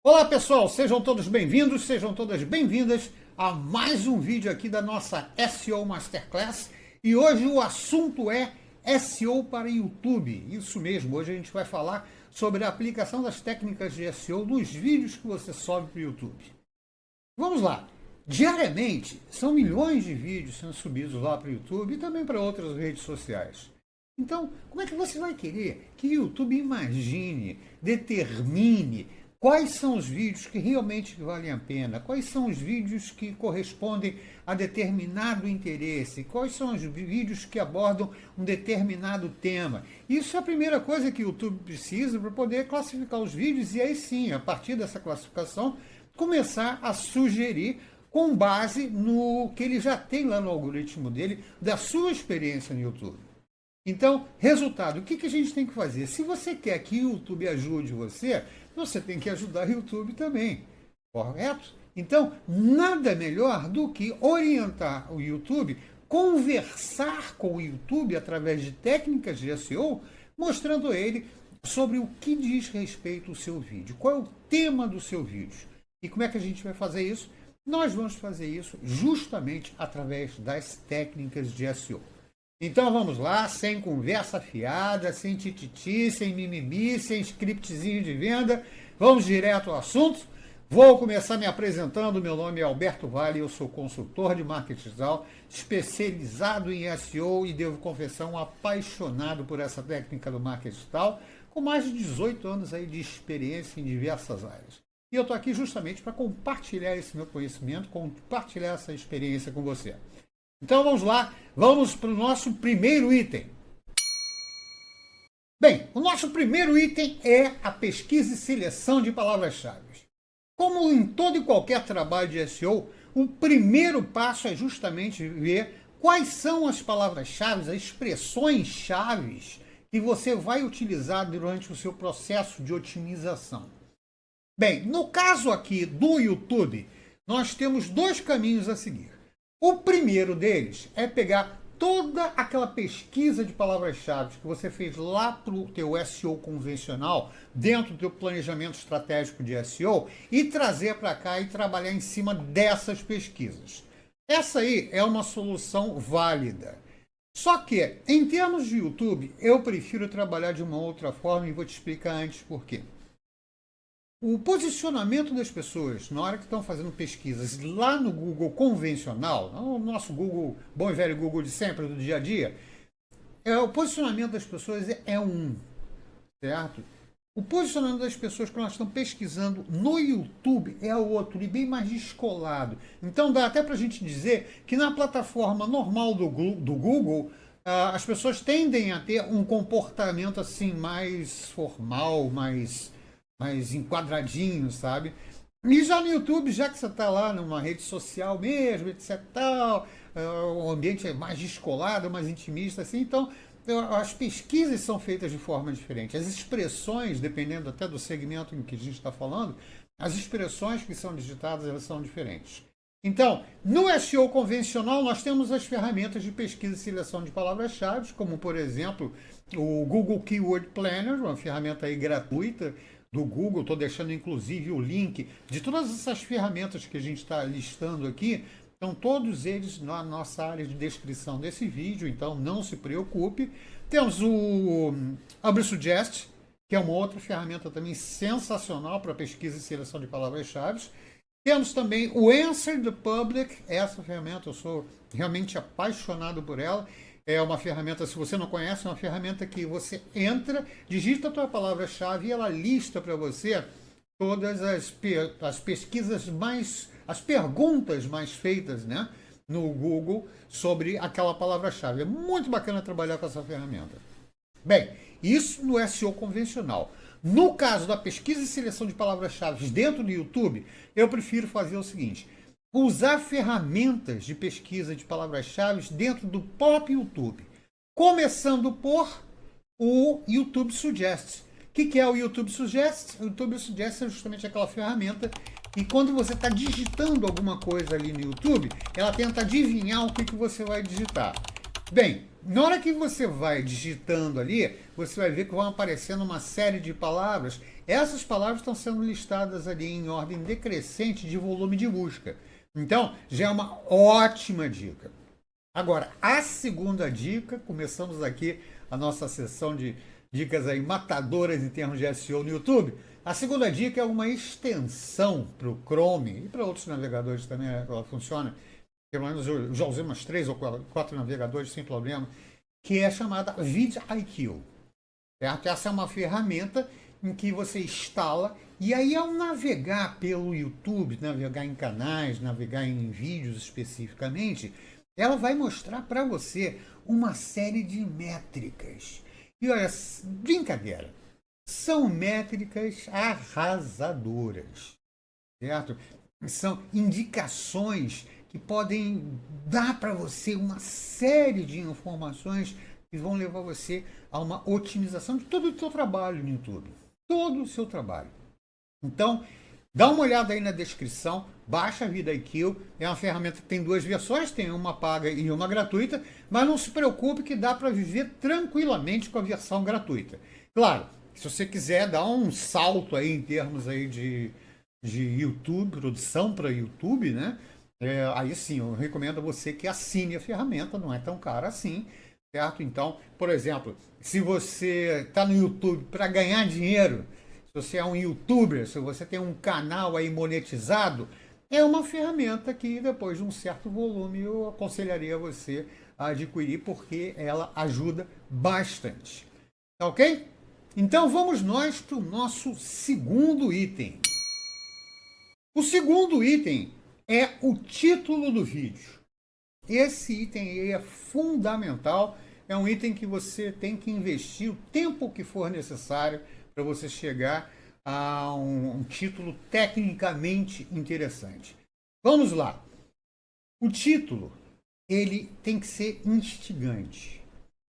Olá pessoal, sejam todos bem-vindos, sejam todas bem-vindas a mais um vídeo aqui da nossa SEO Masterclass. E hoje o assunto é SEO para YouTube. Isso mesmo, hoje a gente vai falar sobre a aplicação das técnicas de SEO nos vídeos que você sobe para o YouTube. Vamos lá, diariamente são milhões de vídeos sendo subidos lá para o YouTube e também para outras redes sociais. Então, como é que você vai querer que o YouTube imagine, determine quais são os vídeos que realmente valem a pena? Quais são os vídeos que correspondem a determinado interesse? Quais são os vídeos que abordam um determinado tema? Isso é a primeira coisa que o YouTube precisa para poder classificar os vídeos e aí sim, a partir dessa classificação, começar a sugerir com base no que ele já tem lá no algoritmo dele, da sua experiência no YouTube. Então, resultado, o que a gente tem que fazer? Se você quer que o YouTube ajude você, você tem que ajudar o YouTube também, correto? Então, nada melhor do que orientar o YouTube, conversar com o YouTube através de técnicas de SEO, mostrando a ele sobre o que diz respeito ao seu vídeo, qual é o tema do seu vídeo. E como é que a gente vai fazer isso? Nós vamos fazer isso justamente através das técnicas de SEO. Então vamos lá, sem conversa fiada, sem tititi, sem mimimi, sem scriptzinho de venda, vamos direto ao assunto. Vou começar me apresentando, meu nome é Alberto Vale, eu sou consultor de marketing digital, especializado em SEO e devo confessar um apaixonado por essa técnica do marketing digital, com mais de 18 anos aí de experiência em diversas áreas. E eu estou aqui justamente para compartilhar esse meu conhecimento, compartilhar essa experiência com você. Então vamos lá, vamos para o nosso primeiro item. Bem, o nosso primeiro item é a pesquisa e seleção de palavras-chave. Como em todo e qualquer trabalho de SEO, o primeiro passo é justamente ver quais são as palavras-chave, as expressões-chave que você vai utilizar durante o seu processo de otimização. Bem, no caso aqui do YouTube, nós temos dois caminhos a seguir. O primeiro deles é pegar toda aquela pesquisa de palavras-chave que você fez lá para o teu SEO convencional, dentro do teu planejamento estratégico de SEO, e trazer para cá e trabalhar em cima dessas pesquisas. Essa aí é uma solução válida. Só que, em termos de YouTube, eu prefiro trabalhar de uma outra forma e vou te explicar antes por quê. O posicionamento das pessoas, na hora que estão fazendo pesquisas lá no Google convencional, o nosso Google, bom e velho Google de sempre, do dia a dia, o posicionamento das pessoas é um, certo? O posicionamento das pessoas que elas estão pesquisando no YouTube é outro, e bem mais descolado. Então dá até para a gente dizer que na plataforma normal do Google, as pessoas tendem a ter um comportamento assim mais formal, mais enquadradinho, sabe? E já no YouTube, já que você está lá numa rede social mesmo, etc tal, o ambiente é mais descolado, mais intimista, assim, então as pesquisas são feitas de forma diferente. As expressões, dependendo até do segmento em que a gente está falando, as expressões que são digitadas, elas são diferentes. Então, no SEO convencional, nós temos as ferramentas de pesquisa e seleção de palavras-chave, como, por exemplo, o Google Keyword Planner, uma ferramenta aí gratuita do Google. Estou deixando inclusive o link de todas essas ferramentas que a gente está listando aqui. Estão todos eles na nossa área de descrição desse vídeo, então não se preocupe. Temos o AbreSuggest, que é uma outra ferramenta também sensacional para pesquisa e seleção de palavras-chave. Temos também o Answer the Public, essa ferramenta eu sou realmente apaixonado por ela. É uma ferramenta, se você não conhece, é uma ferramenta que você entra, digita a tua palavra-chave e ela lista para você todas as pesquisas as perguntas mais feitas, né, no Google sobre aquela palavra-chave. É muito bacana trabalhar com essa ferramenta. Bem, isso no SEO convencional. No caso da pesquisa e seleção de palavras-chave dentro do YouTube, eu prefiro fazer o seguinte: usar ferramentas de pesquisa de palavras-chave dentro do próprio YouTube. Começando por o YouTube Suggest. O que é o YouTube Suggest? O YouTube Suggest é justamente aquela ferramenta que, quando você está digitando alguma coisa ali no YouTube, ela tenta adivinhar o que você vai digitar. Bem, na hora que você vai digitando ali, você vai ver que vão aparecendo uma série de palavras. Essas palavras estão sendo listadas ali em ordem decrescente de volume de busca. Então, já é uma ótima dica. Agora, a segunda dica, começamos aqui a nossa sessão de dicas aí matadoras em termos de SEO no YouTube. A segunda dica é uma extensão para o Chrome e para outros navegadores também ela funciona. Pelo menos eu já usei umas 3 ou 4 navegadores sem problema, que é chamada vidIQ. Certo? Essa é uma ferramenta em que você instala e aí ao navegar pelo YouTube, navegar em canais, navegar em vídeos especificamente, ela vai mostrar para você uma série de métricas. E olha, brincadeira, são métricas arrasadoras, certo? São indicações que podem dar para você uma série de informações que vão levar você a uma otimização de todo o seu trabalho no YouTube. Todo o seu trabalho. Então, dá uma olhada aí na descrição, baixa a vidIQ, é uma ferramenta que tem 2 versões, tem uma paga e uma gratuita, mas não se preocupe que dá para viver tranquilamente com a versão gratuita. Claro, se você quiser dar um salto aí em termos aí de YouTube, produção para YouTube, né? Aí sim, eu recomendo a você que assine a ferramenta, não é tão cara assim, certo? Então, por exemplo, se você está no YouTube para ganhar dinheiro, se você é um youtuber, se você tem um canal aí monetizado, é uma ferramenta que depois de um certo volume eu aconselharia você a adquirir porque ela ajuda bastante. Tá ok? Então vamos nós para o nosso segundo item. O segundo item é o título do vídeo. Esse item aí é fundamental, é um item que você tem que investir o tempo que for necessário para você chegar a um título tecnicamente interessante. Vamos lá. O título, ele tem que ser instigante.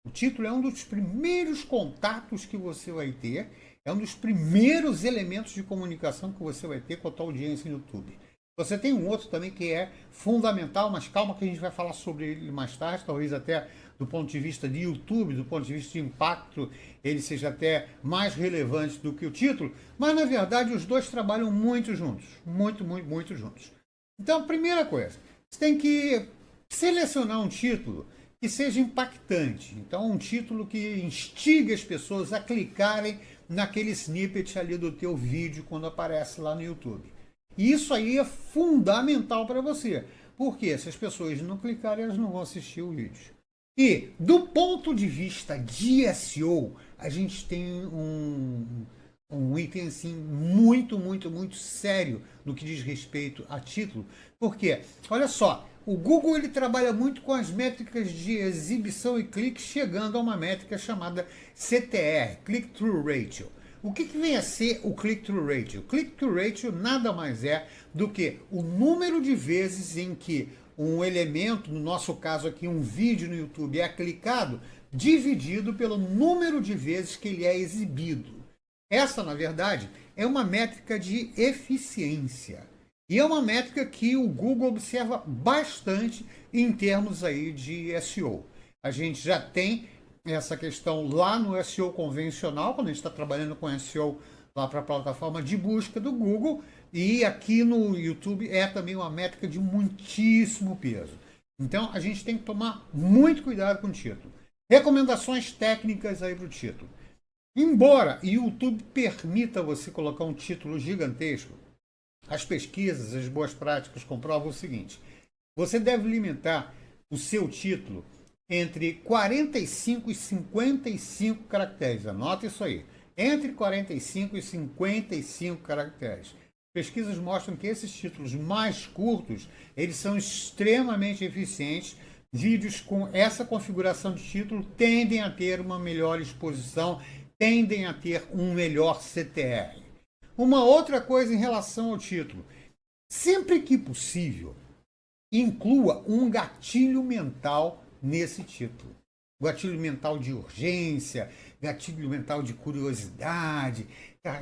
O título é um dos primeiros contatos que você vai ter, é um dos primeiros elementos de comunicação que você vai ter com a tua audiência no YouTube. Você tem um outro também que é fundamental, mas calma que a gente vai falar sobre ele mais tarde, talvez até do ponto de vista de YouTube, do ponto de vista de impacto, ele seja até mais relevante do que o título, mas na verdade os dois trabalham muito juntos, muito juntos. Então, primeira coisa, você tem que selecionar um título que seja impactante. Então, um título que instigue as pessoas a clicarem naquele snippet ali do teu vídeo quando aparece lá no YouTube. E isso aí é fundamental para você, porque se as pessoas não clicarem, elas não vão assistir o vídeo. E, do ponto de vista de SEO, a gente tem um item assim, muito sério no que diz respeito a título, porque, olha só, o Google ele trabalha muito com as métricas de exibição e clique, chegando a uma métrica chamada CTR, Click-Through Ratio. O que vem a ser o Click-Through Ratio? Click-Through Ratio nada mais é do que o número de vezes em que um elemento, no nosso caso aqui um vídeo no YouTube, é clicado, dividido pelo número de vezes que ele é exibido. Essa, na verdade, é uma métrica de eficiência. E é uma métrica que o Google observa bastante em termos aí de SEO. A gente já tem essa questão lá no SEO convencional, quando a gente está trabalhando com SEO lá para a plataforma de busca do Google, e aqui no YouTube é também uma métrica de muitíssimo peso. Então a gente tem que tomar muito cuidado com o título. Recomendações técnicas aí para o título. Embora o YouTube permita você colocar um título gigantesco, as pesquisas, as boas práticas comprovam o seguinte: você deve limitar o seu título entre 45 e 55 caracteres. Anota isso aí. Entre 45 e 55 caracteres. Pesquisas mostram que esses títulos mais curtos, eles são extremamente eficientes. Vídeos com essa configuração de título tendem a ter uma melhor exposição, tendem a ter um melhor CTR. Uma outra coisa em relação ao título. Sempre que possível, inclua um gatilho mental nesse título. Gatilho mental de urgência, gatilho mental de curiosidade.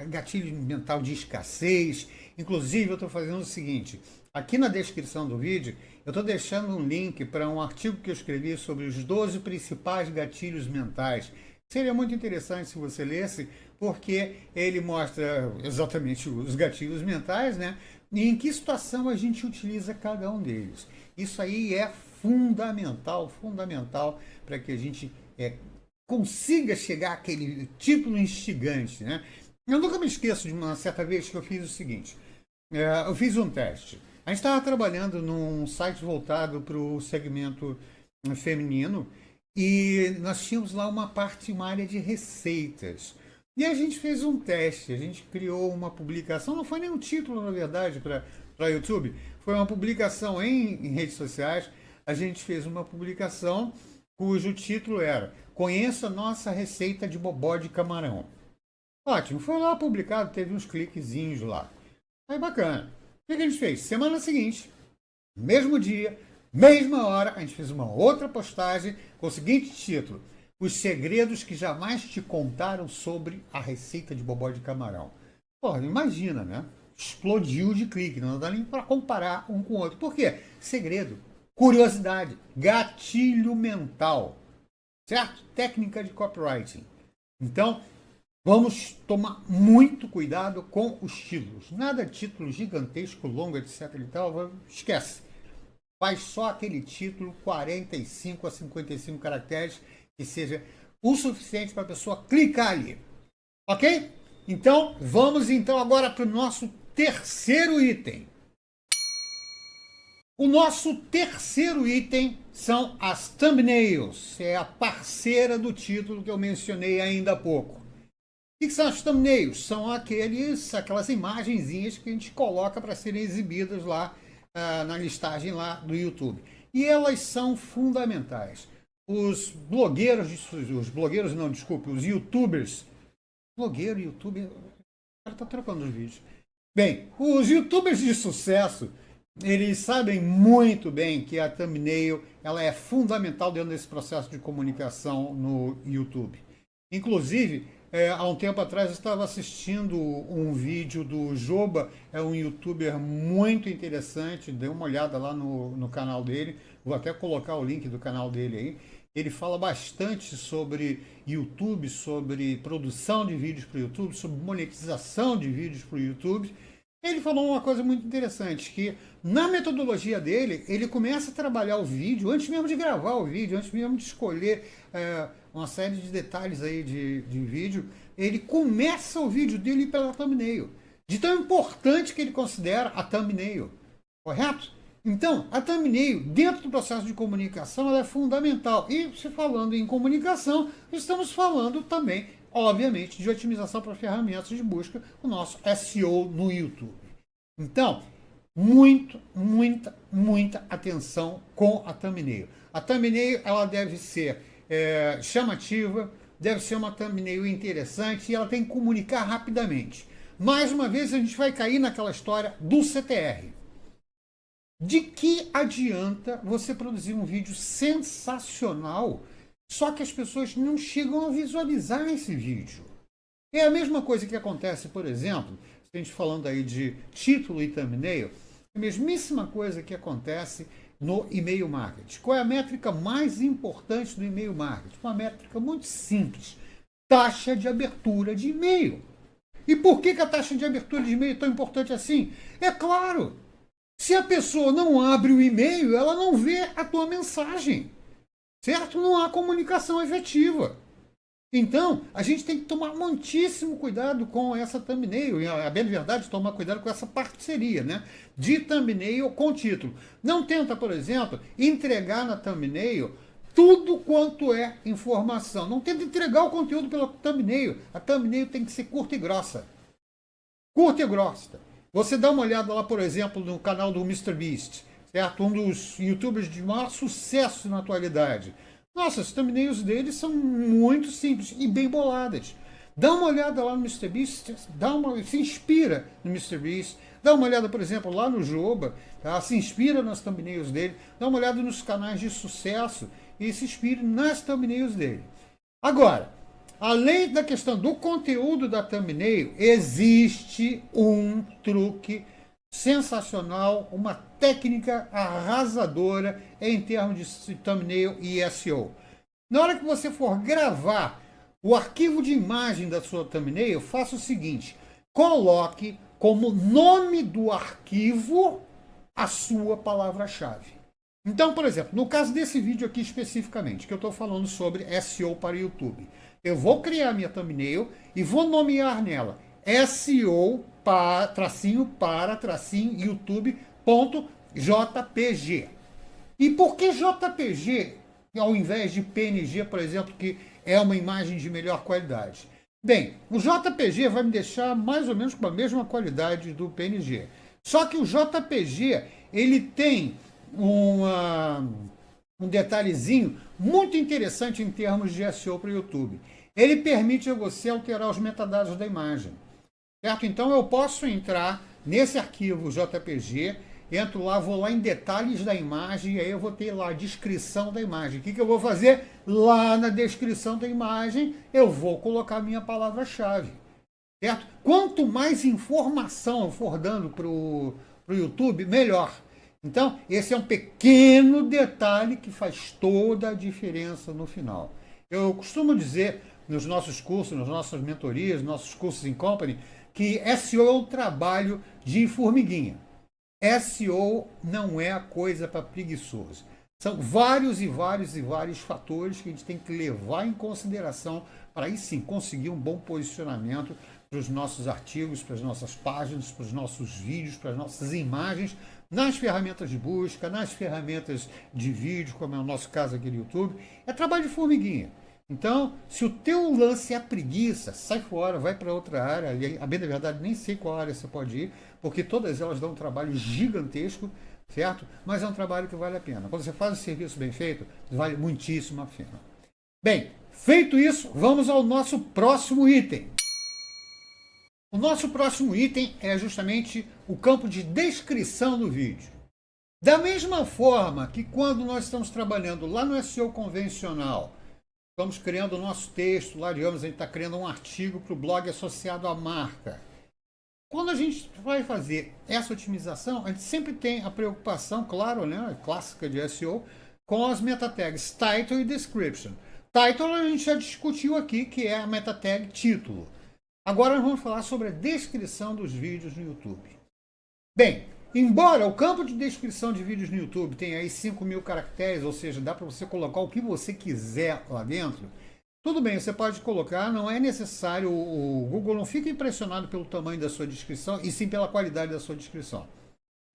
gatilho mental de escassez. Inclusive, eu estou fazendo o seguinte, aqui na descrição do vídeo, eu estou deixando um link para um artigo que eu escrevi sobre os 12 principais gatilhos mentais. Seria muito interessante se você lesse, porque ele mostra exatamente os gatilhos mentais, né? E em que situação a gente utiliza cada um deles. Isso aí é fundamental, fundamental para que a gente consiga chegar àquele título instigante, né? Eu nunca me esqueço de uma certa vez que eu fiz o seguinte, eu fiz um teste. A gente estava trabalhando num site voltado para o segmento feminino e nós tínhamos lá uma área de receitas. E a gente fez um teste, a gente criou uma publicação, não foi nem um título, na verdade, para YouTube, foi uma publicação em redes sociais. A gente fez uma publicação cujo título era Conheça nossa receita de bobó de camarão. Ótimo, foi lá publicado, teve uns cliquezinhos lá. Aí bacana. O que a gente fez? Semana seguinte, mesmo dia, mesma hora, a gente fez uma outra postagem com o seguinte título: Os segredos que jamais te contaram sobre a receita de bobó de camarão. Pô, imagina, né? Explodiu de clique, não dá nem para comparar um com o outro. Por quê? Segredo, curiosidade, gatilho mental, certo? Técnica de copywriting. Então, vamos tomar muito cuidado com os títulos. Nada de título gigantesco, longo, etc. e tal, esquece. Faz só aquele título 45 a 55 caracteres que seja o suficiente para a pessoa clicar ali. Ok? Então, vamos então agora para o nosso terceiro item. O nosso terceiro item são as thumbnails. É a parceira do título que eu mencionei ainda há pouco. O que são as thumbnails? São aquelas imagenzinhas que a gente coloca para serem exibidas lá na listagem lá do YouTube. E elas são fundamentais. Os youtubers. Blogueiro, youtuber. O cara tá trocando os vídeos. Bem, os youtubers de sucesso, eles sabem muito bem que a thumbnail ela é fundamental dentro desse processo de comunicação no YouTube. Inclusive, há um tempo atrás eu estava assistindo um vídeo do Joba, é um youtuber muito interessante, dê uma olhada lá no canal dele, vou até colocar o link do canal dele aí. Ele fala bastante sobre YouTube, sobre produção de vídeos para o YouTube, sobre monetização de vídeos para o YouTube. Ele falou uma coisa muito interessante, que na metodologia dele, ele começa a trabalhar o vídeo antes mesmo de gravar o vídeo, antes mesmo de escolher uma série de detalhes aí de vídeo. Ele começa o vídeo dele pela thumbnail, de tão importante que ele considera a thumbnail, correto? Então, a thumbnail, dentro do processo de comunicação, ela é fundamental. E, se falando em comunicação, estamos falando também, obviamente, de otimização para ferramentas de busca, o nosso SEO no YouTube. Então, muita atenção com a thumbnail. A thumbnail ela deve ser chamativa, deve ser uma thumbnail interessante e ela tem que comunicar rapidamente. Mais uma vez, a gente vai cair naquela história do CTR. De que adianta você produzir um vídeo sensacional, só que as pessoas não chegam a visualizar esse vídeo? É a mesma coisa que acontece, por exemplo, se a gente falando aí de título e thumbnail, a mesmíssima coisa que acontece no e-mail marketing. Qual é a métrica mais importante do e-mail marketing? Uma métrica muito simples: taxa de abertura de e-mail. E por que a taxa de abertura de e-mail é tão importante assim? É claro! Se a pessoa não abre o e-mail, ela não vê a tua mensagem, certo? Não há comunicação efetiva. Então, a gente tem que tomar muitíssimo cuidado com essa thumbnail, e a bem verdade, tomar cuidado com essa parceria, né? De thumbnail com título. Não tenta, por exemplo, entregar na thumbnail tudo quanto é informação. Não tenta entregar o conteúdo pela thumbnail. A thumbnail tem que ser curta e grossa. Curta e grossa. Você dá uma olhada lá, por exemplo, no canal do MrBeast, certo? Um dos youtubers de maior sucesso na atualidade. Nossa, as thumbnails deles são muito simples e bem boladas. Dá uma olhada lá no MrBeast, se inspira no MrBeast. Dá uma olhada, por exemplo, lá no Joba, tá? Se inspira nas thumbnails dele. Dá uma olhada nos canais de sucesso e se inspire nas thumbnails dele. Agora, além da questão do conteúdo da thumbnail, existe um truque sensacional, uma técnica arrasadora em termos de thumbnail e SEO. Na hora que você for gravar o arquivo de imagem da sua thumbnail, faça o seguinte: coloque como nome do arquivo a sua palavra-chave. Então, por exemplo, no caso desse vídeo aqui especificamente, que eu estou falando sobre SEO para YouTube, eu vou criar minha thumbnail e vou nomear nela SEO para YouTube.jpg. E por que JPG ao invés de PNG, por exemplo, que é uma imagem de melhor qualidade? Bem, o JPG vai me deixar mais ou menos com a mesma qualidade do PNG. Só que o JPG, ele tem um detalhezinho muito interessante em termos de SEO para o YouTube. Ele permite a você alterar os metadados da imagem. Certo? Então eu posso entrar nesse arquivo JPG, entro lá, vou lá em detalhes da imagem, e aí eu vou ter lá a descrição da imagem. O que eu vou fazer? Lá na descrição da imagem, eu vou colocar a minha palavra-chave. Certo? Quanto mais informação eu for dando para o YouTube, melhor. Então, esse é um pequeno detalhe que faz toda a diferença no final. Eu costumo dizer nos nossos cursos, nas nossas mentorias, nos nossos cursos em company, que SEO é um trabalho de formiguinha. SEO não é a coisa para preguiçoso. São vários fatores que a gente tem que levar em consideração para aí sim conseguir um bom posicionamento para os nossos artigos, para as nossas páginas, para os nossos vídeos, para as nossas imagens, nas ferramentas de busca, nas ferramentas de vídeo, como é o nosso caso aqui no YouTube. É trabalho de formiguinha. Então, se o teu lance é a preguiça, sai fora, vai para outra área. A bem da verdade, nem sei qual área você pode ir, porque todas elas dão um trabalho gigantesco, certo? Mas é um trabalho que vale a pena. Quando você faz um serviço bem feito, vale muitíssimo a pena. Bem, feito isso, vamos ao nosso próximo item. O nosso próximo item é justamente o campo de descrição do vídeo. Da mesma forma que quando nós estamos trabalhando lá no SEO convencional, estamos criando o nosso texto, lá digamos, a gente está criando um artigo para o blog associado à marca. Quando a gente vai fazer essa otimização, a gente sempre tem a preocupação, claro, né, clássica de SEO, com as meta tags title e description. Title a gente já discutiu aqui, que é a meta tag título. Agora nós vamos falar sobre a descrição dos vídeos no YouTube. Bem, embora o campo de descrição de vídeos no YouTube tenha aí 5.000 caracteres, ou seja, dá para você colocar o que você quiser lá dentro, tudo bem, você pode colocar, não é necessário, o Google não fica impressionado pelo tamanho da sua descrição, e sim pela qualidade da sua descrição.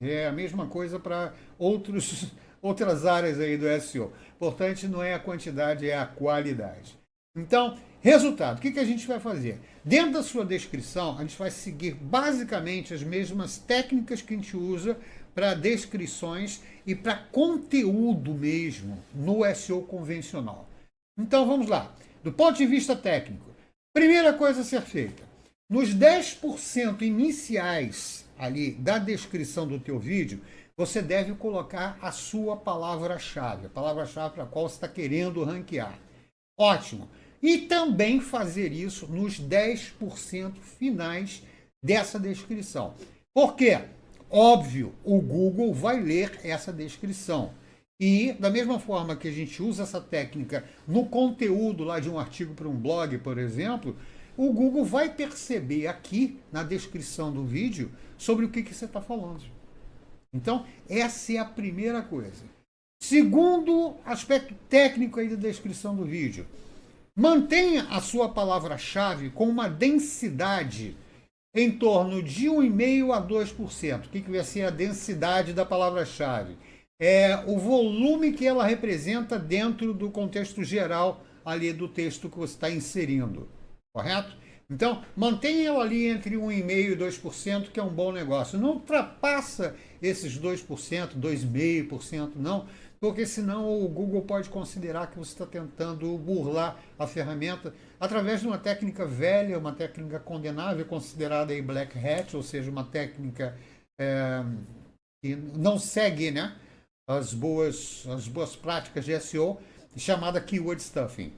É a mesma coisa para outras áreas aí do SEO. Importante não é a quantidade, é a qualidade. Então, resultado, o que a gente vai fazer? Dentro da sua descrição, a gente vai seguir basicamente as mesmas técnicas que a gente usa para descrições e para conteúdo mesmo no SEO convencional. Então, vamos lá. Do ponto de vista técnico, primeira coisa a ser feita, nos 10% iniciais ali da descrição do teu vídeo, você deve colocar a sua palavra-chave, a palavra-chave para a qual você está querendo ranquear. Ótimo. E também fazer isso nos 10% finais dessa descrição. Por quê? Óbvio, o Google vai ler essa descrição. E, da mesma forma que a gente usa essa técnica no conteúdo lá de um artigo para um blog, por exemplo, o Google vai perceber aqui na descrição do vídeo sobre o que você está falando. Então, essa é a primeira coisa. Segundo aspecto técnico aí da descrição do vídeo, mantenha a sua palavra-chave com uma densidade em torno de 1,5% a 2%. O que vai ser a densidade da palavra-chave? É o volume que ela representa dentro do contexto geral ali do texto que você está inserindo, correto? Então, mantenha ela ali entre 1,5% e 2%, que é um bom negócio. Não ultrapassa esses 2%, 2,5%, não, porque senão o Google pode considerar que você está tentando burlar a ferramenta através de uma técnica velha, uma técnica condenável, considerada aí black hat, ou seja, uma técnica que não segue, né, as boas práticas de SEO, chamada keyword stuffing,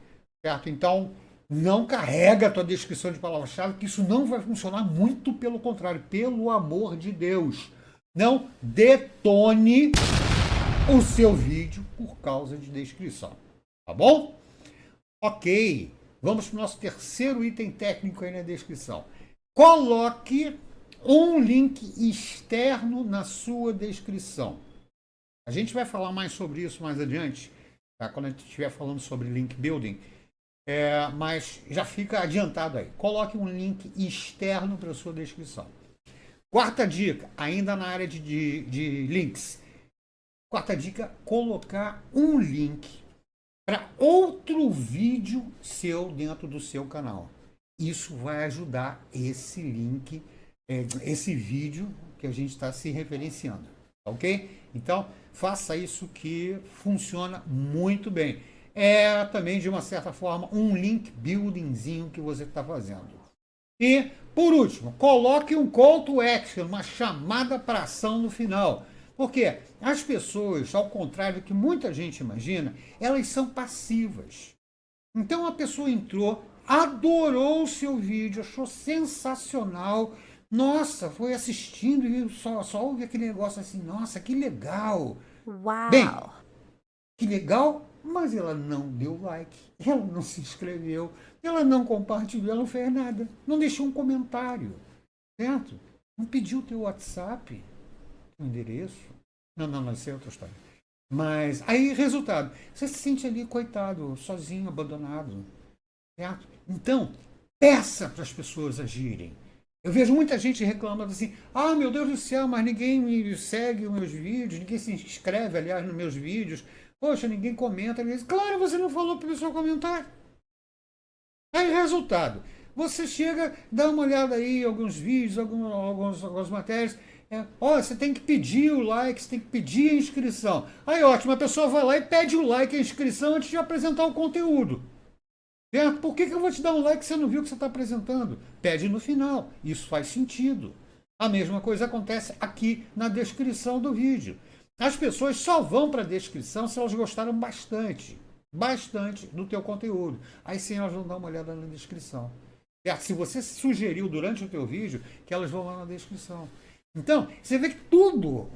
certo? Então, Não carrega a tua descrição de palavra-chave, que isso não vai funcionar, muito pelo contrário. Pelo amor de Deus, não detone o seu vídeo por causa de descrição. Tá bom? Ok. Vamos para o nosso terceiro item técnico aí na descrição. Coloque um link externo na sua descrição. A gente vai falar mais sobre isso mais adiante, tá? Quando a gente estiver falando sobre link building. Mas já fica adiantado aí. Coloque um link externo para a sua descrição. Quarta dica, ainda na área de links. Quarta dica, colocar um link para outro vídeo seu dentro do seu canal. Isso vai ajudar esse link, esse vídeo que a gente está se referenciando. Ok? Então, faça isso que funciona muito bem. É também, de uma certa forma, um link buildingzinho que você está fazendo. E, por último, coloque um call to action, uma chamada para ação no final. Porque as pessoas, ao contrário do que muita gente imagina, elas são passivas. Então a pessoa entrou, adorou o seu vídeo, achou sensacional. Nossa, foi assistindo e só ouve aquele negócio assim, nossa, que legal. Uau! Bem, que legal, mas ela não deu like, ela não se inscreveu, ela não compartilhou, ela não fez nada, não deixou um comentário, certo? Não pediu o teu WhatsApp, o endereço. Não, isso é outra história. Mas aí, resultado, você se sente ali, coitado, sozinho, abandonado, certo? Então, peça para as pessoas agirem. Eu vejo muita gente reclamando assim, ah, meu Deus do céu, mas ninguém me segue os meus vídeos, ninguém se inscreve, aliás, nos meus vídeos. Poxa, ninguém comenta. Claro, você não falou para o pessoal comentar. Aí, resultado, você chega, dá uma olhada aí em alguns vídeos, algumas matérias. Você tem que pedir o like, você tem que pedir a inscrição. Aí, ótimo, a pessoa vai lá e pede o like e a inscrição antes de apresentar o conteúdo. Por que eu vou te dar um like se você não viu o que você está apresentando? Pede no final. Isso faz sentido. A mesma coisa acontece aqui na descrição do vídeo. As pessoas só vão para a descrição se elas gostaram bastante do teu conteúdo. Aí sim elas vão dar uma olhada na descrição. Se você sugeriu durante o teu vídeo, que elas vão lá na descrição. Então, você vê que tudo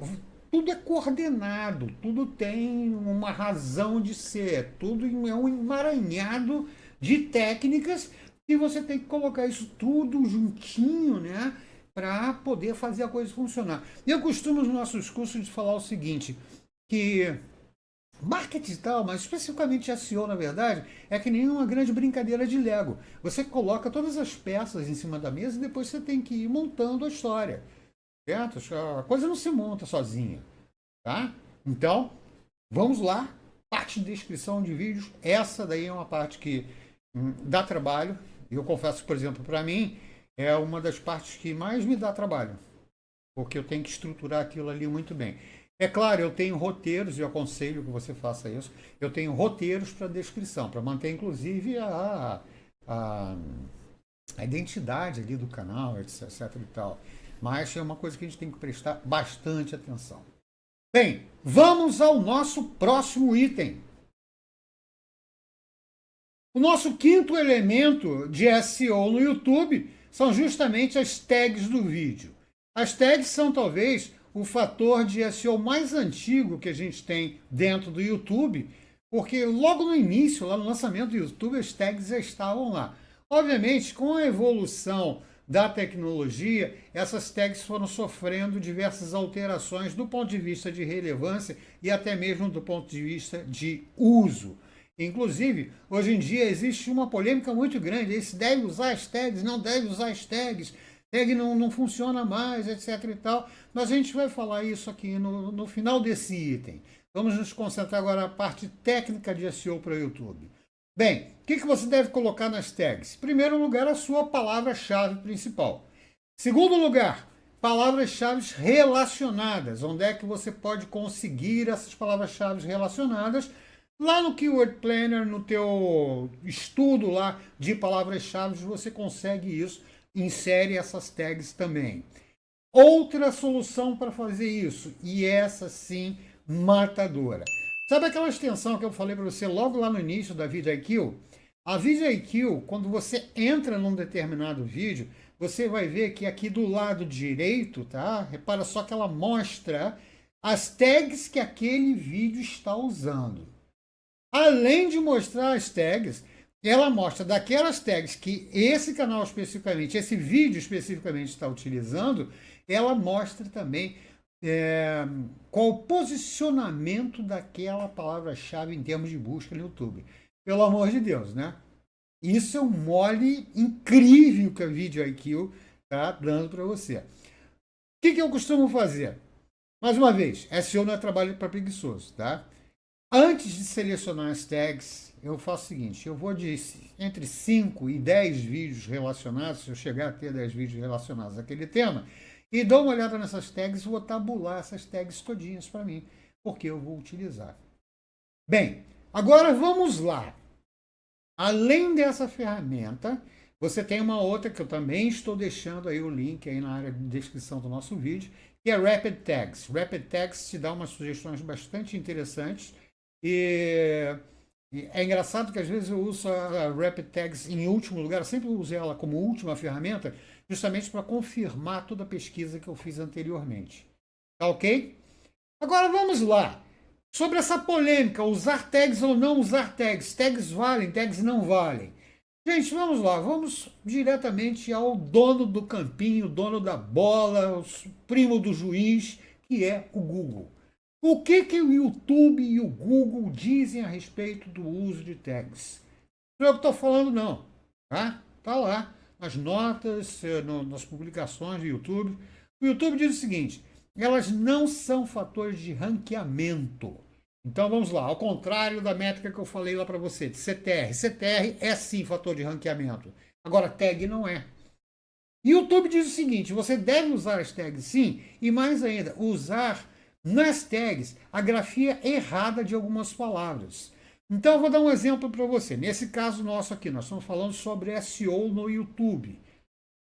é coordenado, tudo tem uma razão de ser, tudo é um emaranhado de técnicas e você tem que colocar isso tudo juntinho, né? Para poder fazer a coisa funcionar. E eu costumo nos nossos cursos falar o seguinte, que marketing e tal, mas especificamente SEO, na verdade, é que nem uma grande brincadeira de Lego. Você coloca todas as peças em cima da mesa e depois você tem que ir montando a história. Certo? A coisa não se monta sozinha. Tá? Então, vamos lá. Parte de descrição de vídeos. Essa daí é uma parte que dá trabalho. Eu confesso que, por exemplo, para mim, é uma das partes que mais me dá trabalho. Porque eu tenho que estruturar aquilo ali muito bem. É claro, eu tenho roteiros, e eu aconselho que você faça isso. Eu tenho roteiros para descrição, para manter, inclusive, a identidade ali do canal, etc e tal. Mas é uma coisa que a gente tem que prestar bastante atenção. Bem, vamos ao nosso próximo item. O nosso quinto elemento de SEO no YouTube são justamente as tags do vídeo. As tags são talvez o fator de SEO mais antigo que a gente tem dentro do YouTube, porque logo no início, lá no lançamento do YouTube, as tags já estavam lá. Obviamente, com a evolução da tecnologia, essas tags foram sofrendo diversas alterações do ponto de vista de relevância e até mesmo do ponto de vista de uso. Inclusive, hoje em dia existe uma polêmica muito grande, se deve usar as tags, não deve usar as tags, tag não funciona mais, etc e tal, mas a gente vai falar isso aqui no final desse item. Vamos nos concentrar agora na parte técnica de SEO para o YouTube. Bem, o que você deve colocar nas tags? Em primeiro lugar, a sua palavra-chave principal. Segundo lugar, palavras-chave relacionadas. Onde é que você pode conseguir essas palavras-chave relacionadas? Lá no Keyword Planner, no teu estudo lá de palavras-chave, você consegue isso, insere essas tags também. Outra solução para fazer isso, e essa sim, matadora. Sabe aquela extensão que eu falei para você logo lá no início da VidIQ? A VidIQ, quando você entra num determinado vídeo, você vai ver que aqui do lado direito, tá? Repara só que ela mostra as tags que aquele vídeo está usando. Além de mostrar as tags, ela mostra daquelas tags que esse canal especificamente, esse vídeo especificamente está utilizando, ela mostra também qual o posicionamento daquela palavra-chave em termos de busca no YouTube. Pelo amor de Deus, né? Isso é um mole incrível que a VidIQ está dando para você. O que eu costumo fazer? Mais uma vez, SEO não é trabalho para preguiçoso, tá? Antes de selecionar as tags, eu faço o seguinte, eu vou de entre 5 e 10 vídeos relacionados, se eu chegar a ter 10 vídeos relacionados àquele tema, e dou uma olhada nessas tags e vou tabular essas tags todinhas para mim, porque eu vou utilizar. Bem, agora vamos lá. Além dessa ferramenta, você tem uma outra que eu também estou deixando aí o link aí na área de descrição do nosso vídeo, que é Rapid Tags. Rapid Tags te dá umas sugestões bastante interessantes e é engraçado que às vezes eu uso a Rapid Tags em último lugar, eu sempre usei ela como última ferramenta, justamente para confirmar toda a pesquisa que eu fiz anteriormente. Tá ok? Agora vamos lá. Sobre essa polêmica, usar tags ou não usar tags. Tags valem, tags não valem. Gente, vamos lá, vamos diretamente ao dono do campinho, dono da bola, o primo do juiz, que é o Google. O que o YouTube e o Google dizem a respeito do uso de tags? Não é o que estou falando, não. Tá? Tá lá, nas notas, nas publicações do YouTube. O YouTube diz o seguinte, elas não são fatores de ranqueamento. Então vamos lá, ao contrário da métrica que eu falei lá para você, de CTR. CTR é sim fator de ranqueamento. Agora, tag não é. YouTube diz o seguinte, você deve usar as tags sim, e mais ainda, usar nas tags a grafia errada de algumas palavras. Então eu vou dar um exemplo para você. Nesse caso nosso aqui, nós estamos falando sobre SEO no YouTube,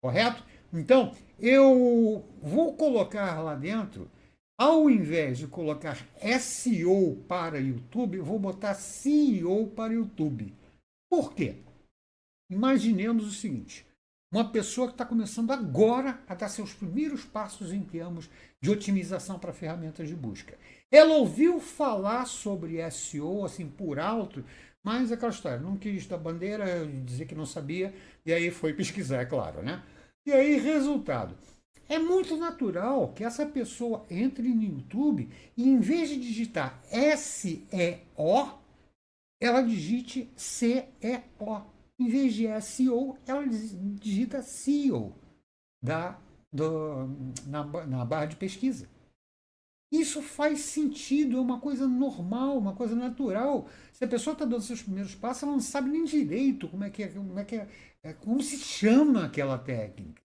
correto? Então, eu vou colocar lá dentro, ao invés de colocar SEO para YouTube, eu vou botar CEO para YouTube. Por quê? Imaginemos o seguinte, uma pessoa que está começando agora a dar seus primeiros passos em termos de otimização para ferramentas de busca. Ela ouviu falar sobre SEO assim por alto, mas aquela história, não quis dar bandeira, dizer que não sabia, e aí foi pesquisar, é claro, né? E aí, resultado. É muito natural que essa pessoa entre no YouTube e, em vez de digitar SEO, ela digite CEO. Em vez de SEO, ela digita SEO na barra de pesquisa. Isso faz sentido, é uma coisa normal, uma coisa natural. Se a pessoa está dando seus primeiros passos, ela não sabe nem direito como se chama aquela técnica.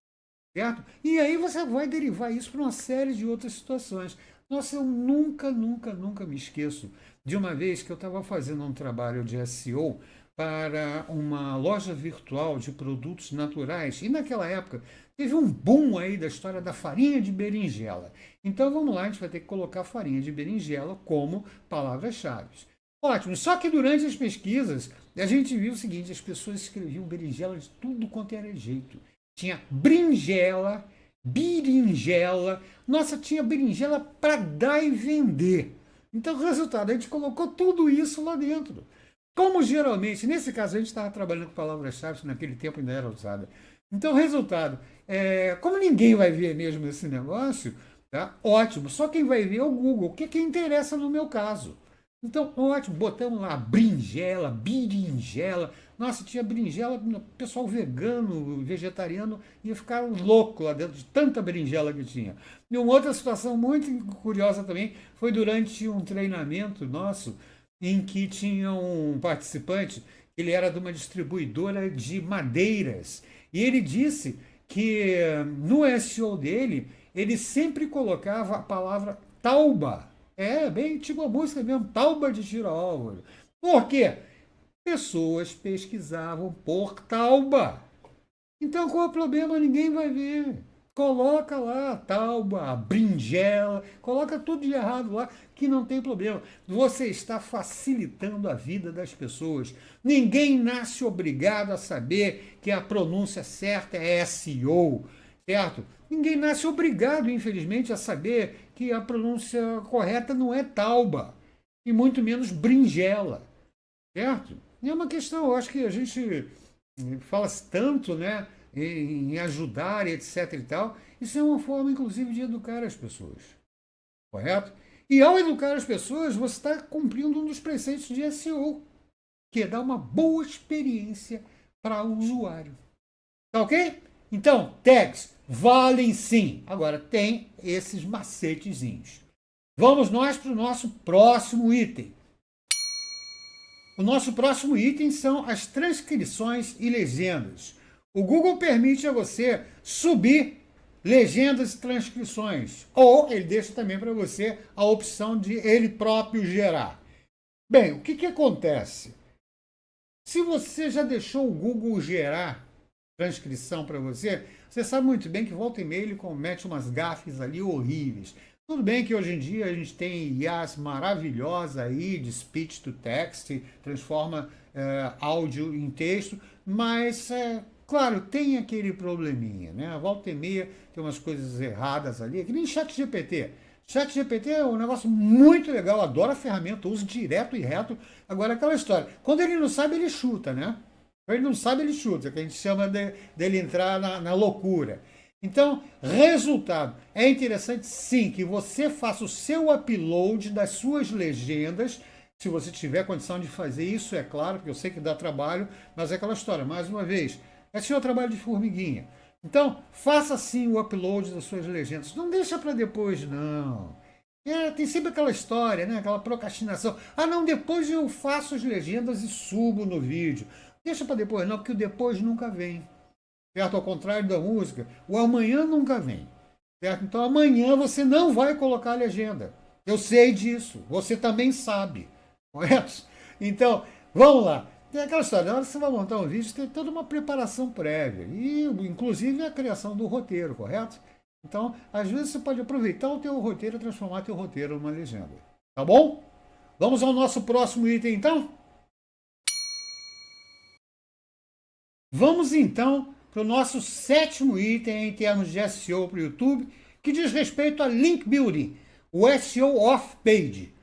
Certo? E aí você vai derivar isso para uma série de outras situações. Nossa, eu nunca me esqueço de uma vez que eu estava fazendo um trabalho de SEO para uma loja virtual de produtos naturais. E naquela época teve um boom aí da história da farinha de berinjela. Então vamos lá, a gente vai ter que colocar farinha de berinjela como palavra-chave. Ótimo, só que durante as pesquisas a gente viu o seguinte, as pessoas escreviam berinjela de tudo quanto era jeito. Tinha berinjela, berinjela. Nossa, tinha berinjela para dar e vender. Então, resultado, a gente colocou tudo isso lá dentro. Como geralmente, nesse caso, a gente estava trabalhando com palavras-chave, naquele tempo ainda era usada. Então, resultado, como ninguém vai ver mesmo esse negócio, tá? Ótimo, só quem vai ver é o Google, o que interessa no meu caso. Então, ótimo, botamos lá berinjela, berinjela. Nossa, tinha berinjela, o pessoal vegano, vegetariano, ia ficar louco lá dentro de tanta berinjela que tinha. E uma outra situação muito curiosa também foi durante um treinamento nosso, em que tinha um participante, ele era de uma distribuidora de madeiras, e ele disse que no SEO dele, ele sempre colocava a palavra tauba. Bem tipo a música mesmo, tauba de tiro-alvo. Por quê? Pessoas pesquisavam por tauba. Então qual é o problema? Ninguém vai ver. coloca lá a tauba, a berinjela, coloca tudo de errado lá, que não tem problema. Você está facilitando a vida das pessoas. Ninguém nasce obrigado a saber que a pronúncia certa é SEO, certo? Ninguém nasce obrigado, infelizmente, a saber que a pronúncia correta não é tauba, e muito menos berinjela, certo? E é uma questão, eu acho que a gente fala-se tanto, né, em ajudar, etc e tal. Isso é uma forma, inclusive, de educar as pessoas, correto? E ao educar as pessoas, você está cumprindo um dos preceitos de SEO, que é dar uma boa experiência para o usuário. Tá ok? Então, tags valem sim. Agora, tem esses macetezinhos. Vamos nós para o nosso próximo item. O nosso próximo item são as transcrições e legendas. O Google permite a você subir legendas e transcrições, ou ele deixa também para você a opção de ele próprio gerar. Bem, o que acontece? Se você já deixou o Google gerar transcrição para você, você sabe muito bem que volta e meia ele comete umas gafes ali horríveis. Tudo bem que hoje em dia a gente tem IAs maravilhosas aí de speech to text, transforma áudio em texto, mas, claro, tem aquele probleminha, né? A volta e meia tem umas coisas erradas ali, que nem ChatGPT. ChatGPT é um negócio muito legal, adoro a ferramenta, uso direto e reto. Agora, aquela história, quando ele não sabe, ele chuta, né? Quando ele não sabe, ele chuta, que a gente chama dele entrar na loucura. Então, resultado, é interessante sim que você faça o seu upload das suas legendas, se você tiver condição de fazer isso, é claro, porque eu sei que dá trabalho, mas é aquela história, mais uma vez, é seu trabalho de formiguinha. Então, faça sim o upload das suas legendas, não deixa para depois não. Tem sempre aquela história, né? Aquela procrastinação. Ah, não, depois eu faço as legendas e subo no vídeo. Deixa para depois não, porque o depois nunca vem. Certo? Ao contrário da música, o amanhã nunca vem. Certo? Então amanhã você não vai colocar a legenda. Eu sei disso. Você também sabe. Correto? Então, vamos lá. Tem aquela história, na hora que você vai montar um vídeo, tem toda uma preparação prévia. E, inclusive, a criação do roteiro, correto? Então, às vezes você pode aproveitar o teu roteiro e transformar teu roteiro numa legenda. Tá bom? Vamos ao nosso próximo item, então? Vamos, então, para o nosso sétimo item em termos de SEO para o YouTube, que diz respeito a Link Building, o SEO off-page.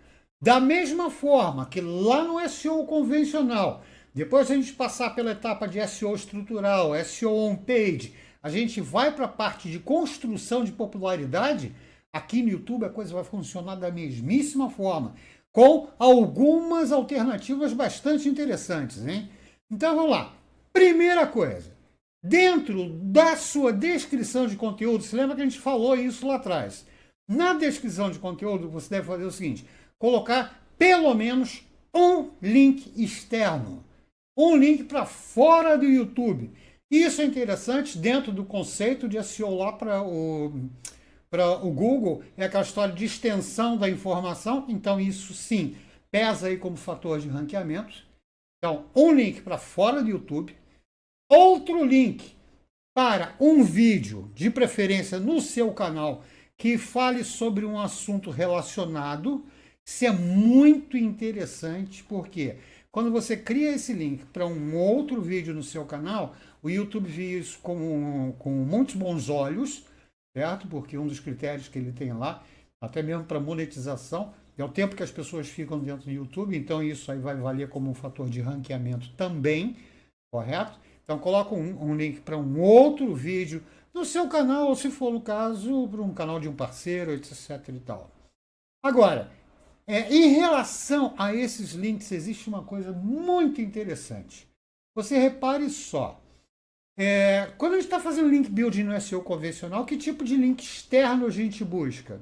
Da mesma forma que lá no SEO convencional, depois a gente passar pela etapa de SEO estrutural, SEO on-page, a gente vai para a parte de construção de popularidade, aqui no YouTube a coisa vai funcionar da mesmíssima forma, com algumas alternativas bastante interessantes, hein? Então vamos lá. Primeira coisa, dentro da sua descrição de conteúdo, você lembra que a gente falou isso lá atrás? Na descrição de conteúdo, você deve fazer o seguinte, colocar pelo menos um link externo, um link para fora do YouTube. Isso é interessante dentro do conceito de SEO lá para o Google, é aquela história de extensão da informação, então isso sim pesa aí como fator de ranqueamento. Então, um link para fora do YouTube, outro link para um vídeo, de preferência no seu canal, que fale sobre um assunto relacionado. Isso é muito interessante, porque quando você cria esse link para um outro vídeo no seu canal, o YouTube vê isso com muitos bons olhos, certo? Porque um dos critérios que ele tem lá, até mesmo para monetização, é o tempo que as pessoas ficam dentro do YouTube, então isso aí vai valer como um fator de ranqueamento também, correto? Então coloca um link para um outro vídeo no seu canal, ou se for o caso, para um canal de um parceiro, etc e tal. Agora, em relação a esses links, existe uma coisa muito interessante. Você repare só. Quando a gente está fazendo link building no SEO convencional, que tipo de link externo a gente busca?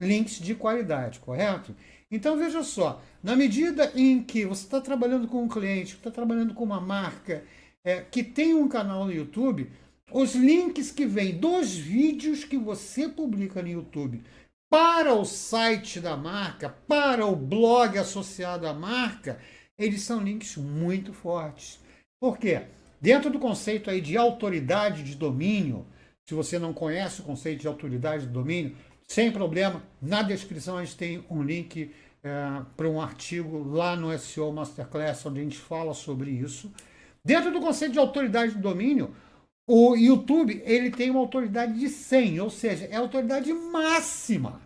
Links de qualidade, correto? Então veja só, na medida em que você está trabalhando com um cliente, está trabalhando com uma marca que tem um canal no YouTube, os links que vêm dos vídeos que você publica no YouTube para o site da marca, para o blog associado à marca, eles são links muito fortes. Por quê? Dentro do conceito aí de autoridade de domínio, Se você não conhece o conceito de autoridade do domínio, sem problema, na descrição a gente tem um link para um artigo lá no SEO Masterclass, onde a gente fala sobre isso. Dentro do conceito de autoridade do domínio, o YouTube ele tem uma autoridade de 100, ou seja, é a autoridade máxima.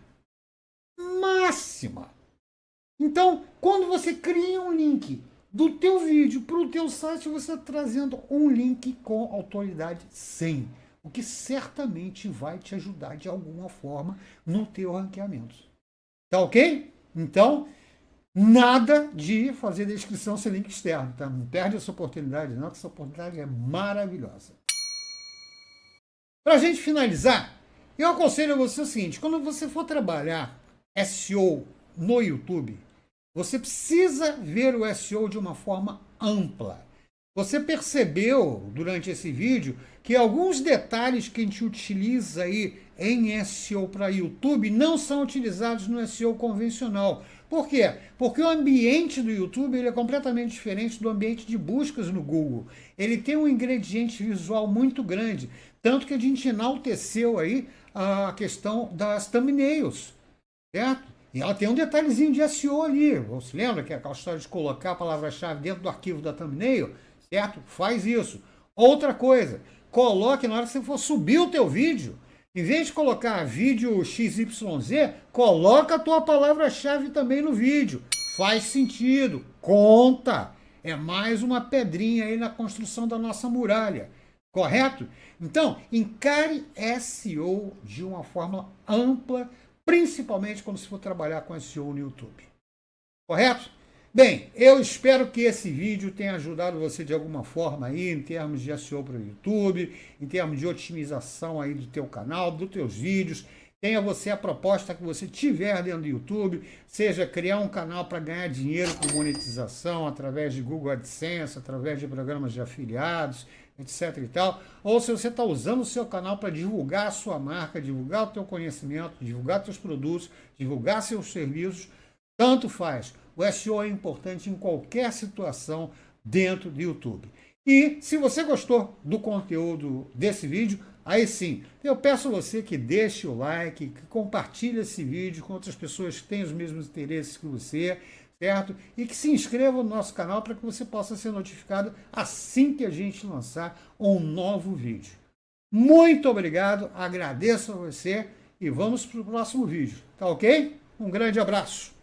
Máxima. Então, quando você cria um link do teu vídeo para o teu site, você está trazendo um link com autoridade 100, o que certamente vai te ajudar de alguma forma no teu ranqueamento. Tá ok? Então, nada de fazer descrição sem link externo, tá? Não perde essa oportunidade, não, que essa oportunidade é maravilhosa. Para a gente finalizar, eu aconselho a você o seguinte: quando você for trabalhar SEO no YouTube, você precisa ver o SEO de uma forma ampla. Você percebeu durante esse vídeo que alguns detalhes que a gente utiliza aí em SEO para YouTube não são utilizados no SEO convencional. Por quê? Porque o ambiente do YouTube ele é completamente diferente do ambiente de buscas no Google. Ele tem um ingrediente visual muito grande, tanto que a gente enalteceu aí a questão das thumbnails, certo? E ela tem um detalhezinho de SEO ali. Você lembra que é aquela história de colocar a palavra-chave dentro do arquivo da thumbnail? Certo? Faz isso. Outra coisa, coloque na hora que você for subir o teu vídeo, em vez de colocar vídeo XYZ, coloca a tua palavra-chave também no vídeo. Faz sentido. Conta. É mais uma pedrinha aí na construção da nossa muralha. Correto? Então, encare SEO de uma forma ampla, principalmente quando se for trabalhar com SEO no YouTube. Correto? Bem, eu espero que esse vídeo tenha ajudado você de alguma forma aí, em termos de SEO para o YouTube, em termos de otimização aí do teu canal, dos teus vídeos. Tenha você a proposta que você tiver dentro do YouTube, seja criar um canal para ganhar dinheiro com monetização através de Google AdSense, através de programas de afiliados, etc e tal, ou se você está usando o seu canal para divulgar a sua marca, divulgar o teu conhecimento, divulgar teus produtos, divulgar seus serviços, tanto faz. O SEO é importante em qualquer situação dentro do YouTube. E se você gostou do conteúdo desse vídeo, aí sim, eu peço a você que deixe o like, que compartilhe esse vídeo com outras pessoas que têm os mesmos interesses que você, certo? E que se inscreva no nosso canal para que você possa ser notificado assim que a gente lançar um novo vídeo. Muito obrigado, agradeço a você e vamos para o próximo vídeo, tá ok? Um grande abraço!